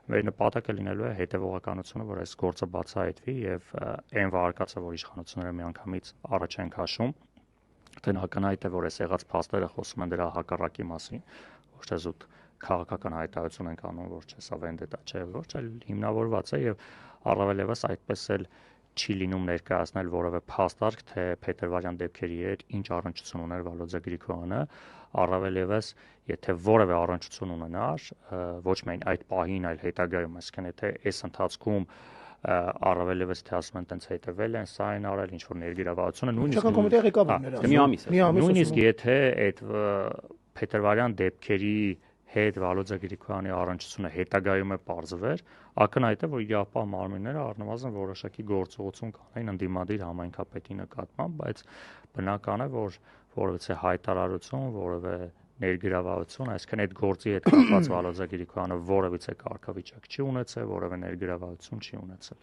մեր նպատակը լինելու է հետևողականությունը, որ այս գործը բացահայտվի եւ այն վարկածը, որ իշխանությունները միանգամից առաջ են քաշում, դեն ակնհայտ է, որ այս եղած փաստերը խոսում են դրա հակառակի մասին, ոչ թե զուտ քաղաքական հայտարարություն ենք անում, որ չէ, սա վենդետա չէ, ոչ, այլ հիմնավորված է եւ առավել եւս այդպես էլ չի լինում ներկայացնել որևէ փաստարկ, թե փետրվարյան դեպքերի հետ ինչ առնչություն ուներ Վալոդզա Գրիգորյանը, առավել եւս եթե որևէ առնչություն ունենար, ոչ միայն այդ պահին, այլ հետագայում, այսինքն եթե այս ընթացքում առավել եւս թե ասում են տենց հետևել են, սա են արել, ինչ որ ներգրավվածությունը նույնիսկ եթե այդ փետրվարյան դեպքերի հետ Վալոդզա Գրիգորյանի առնչությունը հետագայում է պարզվեր, ակնհայտ է, որ իրապահ մարմինները առնվազն որոշակի գործողություն կանեն ընդդիմադիր համայնքապետի նկատմամբ, բայց բնական է, որ որևէ հայտարարություն, որևէ ներգրավվածություն, այսինքն այդ գործի հետ կապված Վալոդզա Գրիգորյանը որևիցե կարգավիճակ չի ունեցել, որևէ ներգրավվածություն չի ունեցել։